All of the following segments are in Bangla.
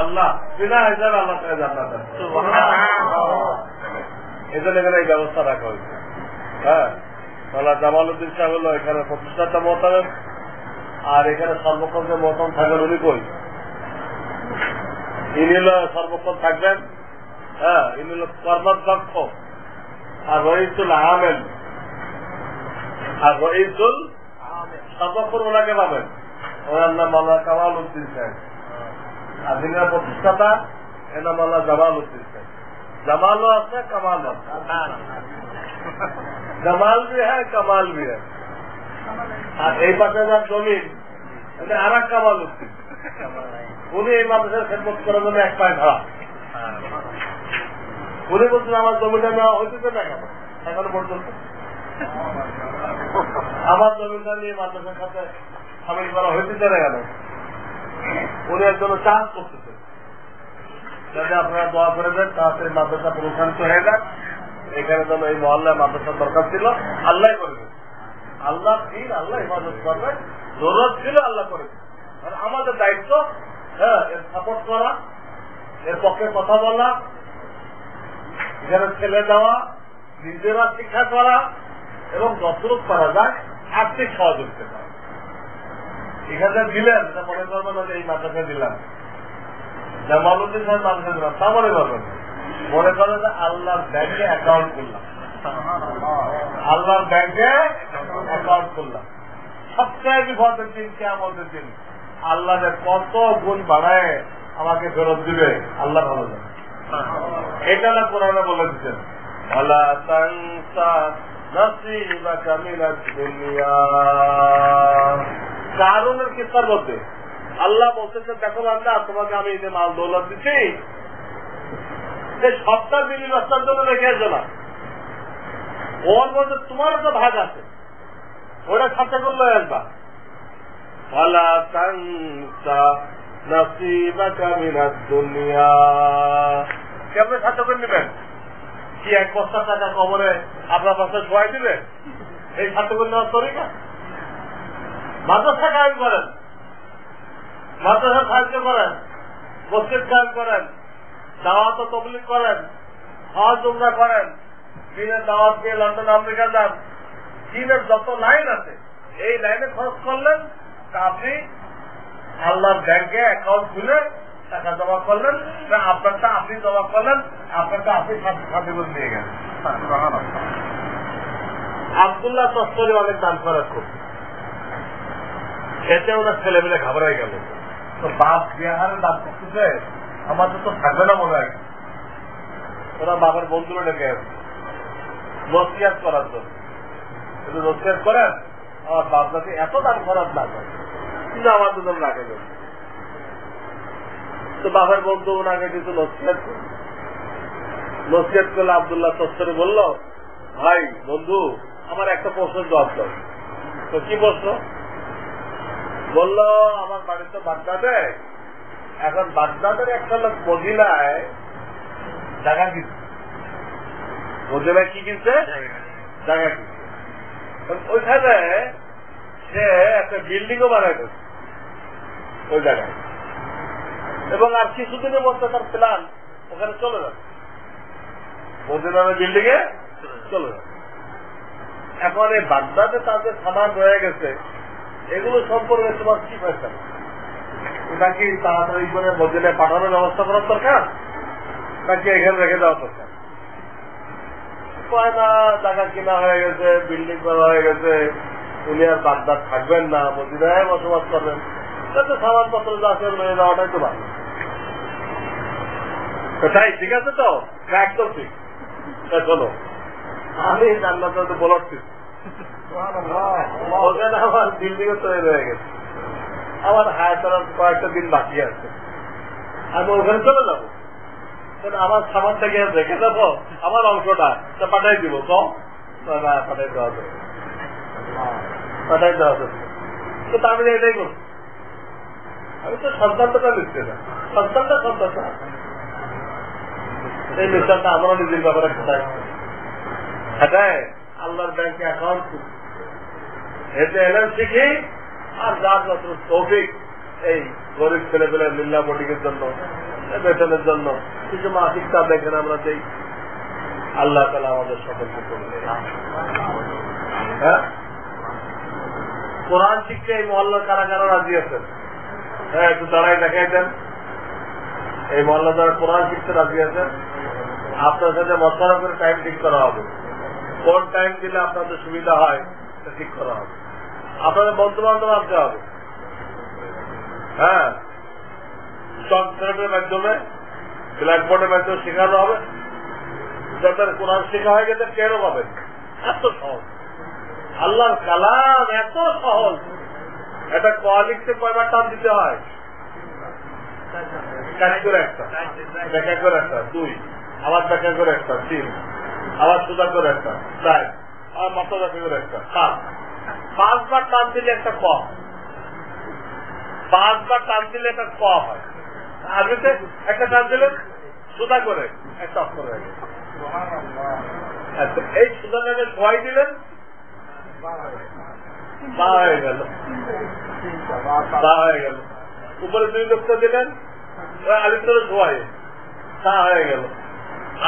আল্লাহ বিনা হিসাবে আল্লাহ তাকে জান্নাত দেন। এই জন্য এখানে এই ব্যবস্থা রাখা হয়েছে। হ্যাঁ, মাওলানা জামালউদ্দিন সাহেব হলো এখানে প্রতিষ্ঠাতা মোহতামেম, আর এখানে সর্বক্ষণ যে মোহতাম থাকবেন উনি কই, ইনি হলো সর্বক্ষণ থাকবেন। হ্যাঁ, ইনি হলো কর্মদক্ষ আর রইসুল আমেল, আর রইসুল সর্বক্ষণ ওনাকে পাবেন। ওনার নাম মাওলানা কামাল উদ্দিন সাহেব, আর যিনি প্রতিষ্ঠাতা এর নাম মাওলানা জামাল উদ্দিন সাহেব। জামালও আছে, কামালও আছে, জামাল भी है कमाल भी है। আর এই পাশে যার জমিন উনি আর এক কামাল উদ্দিন, উনি এই মাদ্রাসার খেদমত করার জন্য এক পায়ে ধরা। উনি বলছেন আমার জমিটা নেওয়া হইতেছে না কেন এখনো পর্যন্ত, আমার জমিটা নিয়ে মাদ্রাসার সাথে সামিল করা হইতেছে না কেন। উনি একজন চাষ করতেছে, যাতে আপনারা দোয়া করে দেন তাড়াতাড়ি মাদ্রাসা প্রতিষ্ঠিত হয়ে যান। এখানে যেন এই মহল্লায় মাদ্রাসার দরকার ছিল, আল্লাহ করবে। আল্লাহ দিন আল্লাহ ইবাদত করবে, জরুরত ছিল আল্লাহ করেছে। আর আমাদের দায়িত্ব হ্যাঁ এর সাপোর্ট করা, এর পক্ষে কথা বলা, এখানে ছেলে দেওয়া, নিজেরা শিক্ষা করা এবং যতটুক করা যায় আর্থিক সহযোগিতা করা। এখানে দিলেন এটা মনে করবেন না যে এই মাদ্রাসায় দিলাম, জামালউদ্দিন সাহেব মাদ্রাসায় দিলাম তা মনে করবেন। মনে করেন যে আল্লাহর ব্যাংকে অ্যাকাউন্ট করলাম, আল্লাহর ব্যাংকে অ্যাকাউন্ট করলাম। সবচেয়ে বিপদের দিন কিয়ামতের দিন আল্লাহ কত গুণ বাড়ায় আমাকে ফেরত দিবে আল্লাহ ভালো জানে। এটা না কোরআনে বলে দিচ্ছেন, ওয়ালা তানসা নাসিবাকা মিনাদ দুনিয়া। কারুনের কিসসার মধ্যে আল্লাহ বলতেছে দেখো বান্দা তোমাকে আমি এই যে মাল দৌলত দিচ্ছি সবটা বিলি রাস্তার জন্য রেখে আসবে না, ওর মধ্যে তোমার একটা ভাগ আছে, ওটা খাতা করলে আসবা। ওয়ালা তানসা নাসিবাকা মিনাদ দুনিয়া। কেমন খাতা করে নেবেন? কি 1 বস্তা টাকা কবরে আপনার পাশে শোয়াই দিবে? এই খাতা করে নেওয়ার তরিকা? মাদ্রাসা কায়েম করেন, মাদ্রাসা সাহায্য করেন, মসজিদ কায়েম করেন, দাওয়াত ও তাবলীগ করেন, হজ উমরা করেন, দিনের দাওয়াত দিয়ে লন্ডন আমেরিকা যান, দিনের যত লাইন আছে এই লাইনে খরচ করলেন, তা আপনি আল্লাহর ব্যাংকে অ্যাকাউন্ট খুলে টাকা জমা করলেন, আপনারটা আপনি জমা করলেন, আপনারটা আপনি সাথে করে নিয়ে গেলেন। আব্দুল্লাহ তস্তরি অনেক দান খরচ করছে, এতে ওনার ছেলেমেলে ঘাবড়াই গেল। তো বাপ যে হারে দান করতেছে আমাদের তো থাকবে না মনে হয়। ওরা বাবার বন্ধুরা ডেকে নসিহত করার জন্য, যদি নসিহত করেন আমার বাপ যাতে এত দান খরচ না করে কিন্তু আমার দুজন রাখে যাবে। তো বাবার বন্ধু ওনাকে কিছু নসিহত করলে আব্দুল্লাহ তস্তরি বলল, ভাই বন্ধু আমার একটা প্রশ্নের জবাব দাও। তো কি প্রশ্ন? বলল আমার বাড়িতে বাগদাদে, এখন বাগদাদের একটা লোক মদিনায় জায়গা কিনছে। মদিনায় কি কিনছে? জায়গা কিনছে। ওইখানে সে একটা বিল্ডিংও বানাই দিচ্ছে ওই জায়গায়, এবং আর কিছুদিনের মধ্যে তার প্ল্যান ওখানে চলে যাবে, মদিনার বিল্ডিং এ চলে যাবে। এখন এই বাগদাদে তাদের সামান রয়ে গেছে, এগুলো সম্পর্কে তোমার কি ফেসলা? এটা কি তাড়াতাড়ি করে মদিনায় পাঠানোর ব্যবস্থা করার দরকার নাকি এখানে রেখে দেওয়া দরকার? না, জায়গা কিনা হয়ে গেছে, বিল্ডিং করা হয়ে গেছে, উনি আর বাগদাদ থাকবেন না, মদিনায় বসবাস করবেন, যাতে সামানপত্র যা আছে মেনে দেওয়াটাই তো ভালো। তাই ঠিক আছে তো, একদম ঠিক। শোনো, আমি জান্নাতে বলছি ওখানে আমার বিল্ডিং ও তৈরি হয়ে গেছে, আমার হায়াতের কয়েকটা দিন বাকি আছে, আমি ওখানে চলে যাবো, আমার সামানটাকে রেখে দেবো, আমার অংশটা পাঠাই দিব। কম না, পাঠাই দেওয়া যাবে, পাঠাই দেওয়া যাবে। তো আমি এটাই করছি, আমি তো সন্তানটা লিখতে না, সন্তানটা এই মিশনটা আমরা নিজের ব্যাপারে খাটাই খাটায় আল্লাহর ব্যাংকে অ্যাকাউন্ট এতে এলেন শিখি, আর যার যত তৌফিক এই গরিব ছেলে পেলে লিল্লা বোর্ডিংয়ের জন্য, বেতনের জন্য কিছু মাসিক তা দেখেন আমরা দেই। আল্লাহ তাআলা আমাদের সকলকে করবে। হ্যাঁ, কোরআন শিখতে এই মহল্লার কারা কারা রাজি আছেন? হ্যাঁ, একটু দাঁড়াই দেখাই দেন। এই মহল্লা যারা কোরআন শিখতে রাজি আছেন, আপনার সাথে মশলা করে টাইম ঠিক করা হবে। কোন টাইম দিলে আপনাদের সুবিধা হয় তা ঠিক করা হবে। আপনাদের বন্ধু বান্ধব আনতে হবে। হ্যাঁ, চক থ্রেডের মাধ্যমে, ব্ল্যাকবোর্ডের মাধ্যমে শেখানো হবে। যাদের কোরআন শেখা হয়ে গেছে কেন পাবেন? এত সহজ আল্লাহর কালাম, এত সহজ। এটা ক লিখতে কয়বার টান দিতে হয়? করে একটা, ব্যাখ্যা করে একটা, 2, আবার ব্যাখ্যা করে একটা, 3, আবার সুদা করে একটা, 4, আবার মাত্র ব্যাখ্যা করে একটা, 7। 5 বার টান দিলে একটা ক, 5 বার টান দিলে একটা ক হয়। আগেতে একটা টান দিলেন সুদা করে একটা অক্ষর হয়ে গেল। এই সুদাটাকে খোয়াই দিলেন, বা হয়ে গেল, বা হয়ে গেল। উপরে 2 নোক্তা দিলেন, আলিতরে শোয়ায় তা হয়ে গেল।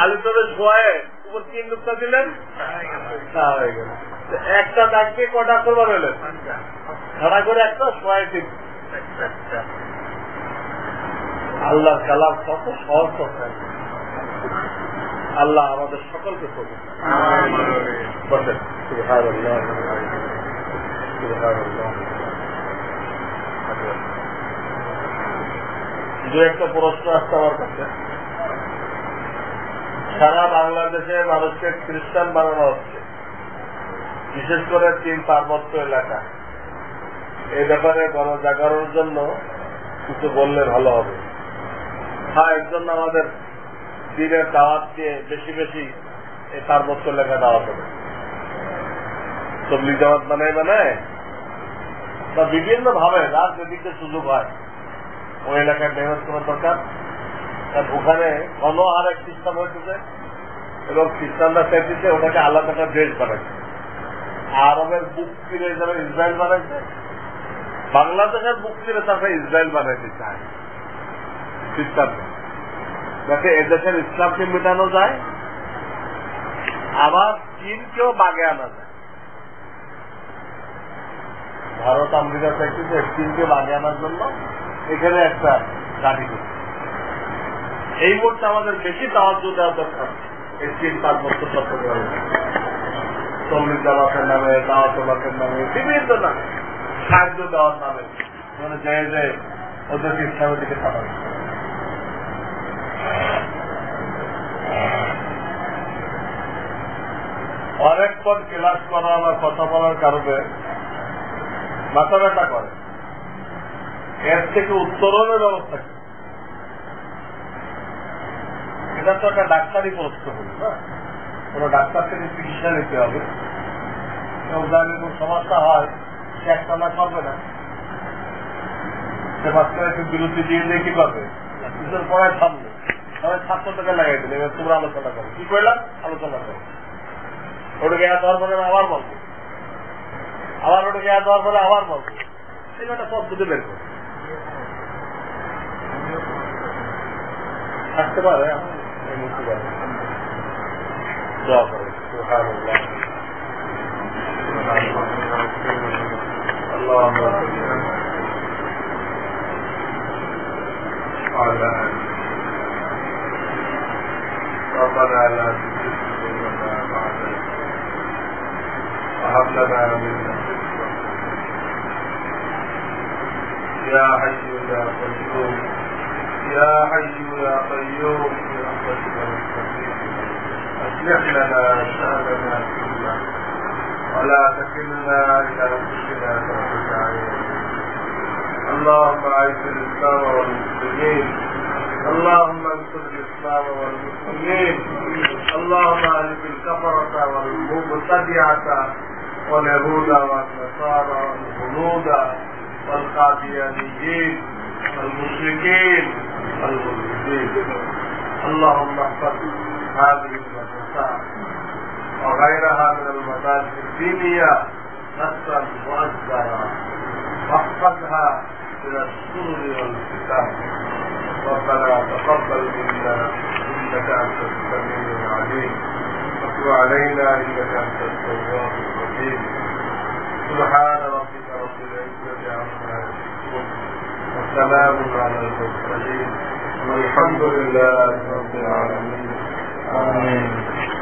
আলিতরে শোয়ায় উপর 3 নোক্তা দিলেন, তা হয়ে গেল। একটা দাগকে কটা করবার হলেন? খাড়া করে একটা, শোয়ায় 3। আল্লাহ কালাম কত সহজ কথা। আল্লাহ আমাদের সকলকে করবে। বলেন সুবহানাল্লাহ, সুবহানাল্লাহ। দু একটা প্রশ্ন আসছে আমার কাছে। সারা বাংলাদেশে মানুষকে খ্রিস্টান বানানো হচ্ছে, বিশেষ করে 3 পার্বত্য এলাকা। এই ব্যাপারে গণজাগরণের জন্য কিছু বললে ভালো হবে। হ্যাঁ, এর জন্য আমাদের দিনের দাওয়াত দিয়ে বেশি বেশি এই পার্বত্য এলাকা দাওয়াত হবে। তবলিগ জামাত বানায় বা বিভিন্ন ভাবে যার যেদিকে সুযোগ হয় ওই এলাকায় মেহনত করার দরকার। কারণ ওখানে অনহারে খ্রিস্টান হয়েছে এবং খ্রিস্টানরা চাইতেছে ওটাকে আলাদা একটা দেশ বানাইছে। আরবের বুক ফিরে যারা ইসরায়েল বানাইছে, বাংলাদেশের বুক ফিরে তারা ইসরায়েল বানাইতে চায় খ্রিস্টান, যাতে এদেশের ইসলামকে মেটানো যায়, আবার চীনকেও বাগে আনা যায়। ভারত আমেরিকা চাইতেছে চীনকে বাগে আনার জন্য এখানে একটা গাড়ি করছে। এই মুহূর্তে আমাদের বেশি সাহায্য দেওয়া দরকার এই চীন পার্বত্য চট্টগ্রামে, তবলিগ জামাতের নামে, দাওয়াতের নামে, বিভিন্ন নামে সাহায্য দেওয়ার নামে, মানে যে ওদেরকে ইসলামের দিকে থাকাবে। অনেকক্ষণ ক্লাস করা বা কথা বলার কারণে মাথা ব্যথা করে। এর থেকে উত্তরণের ব্যবস্থা কি? এটা তো একটা ডাক্তারি প্রশ্ন হল না, কোন ডাক্তার থেকে চিকিৎসা নিতে হবে। কোন সমস্যা হয় সে একটানা করবে না, সে বাচ্চারা একটু বিরতি দিয়ে দিয়ে কি করবে, কিছুর পড়ায় থামবে, সবাই 700 টাকা লাগাই দিলে এবার তোমরা আলোচনা করো। কি করলাম? আলোচনা করো। ওটাকে এক হওয়ার পরে আবার বলবো, আবার ওটাকে এক হওয়ার পরে আবার বলবো। এই একটা পদ্ধতি বের করো, থাকতে পারে এই মুক্তি পারে। দোয়া করে সুবহানাল্লাহ। ربنا لا تزغ قلوبنا بعد إذ وهب لنا من لدنك يا حي يا قيوم يا حي يا قيوم برحمتك نستغيث أصلح لنا شأننا كله ولا تكلنا إلى أنفسنا طرفة عين. اللهم أعز الإسلام والمسلمين، اللهم انصر الإسلام والمسلمين، اللهم أهلك الكفرة والمبتدعة واليهود والنصارى والهنود والقاديانيين والمشركين والملحدين. اللهم احفظ هذه المدرسة وغيرها من المدارس الدينية نصرا مؤزرا، واحفظها من السرور والفتن. ربنا تقبل منا إنك أنت السميع العليم وتب علينا إنك أنت التواب الرحيم. سبحان ربك رب العزة عما يصفون وسلام على المرسلين والحمد لله رب العالمين. آمين.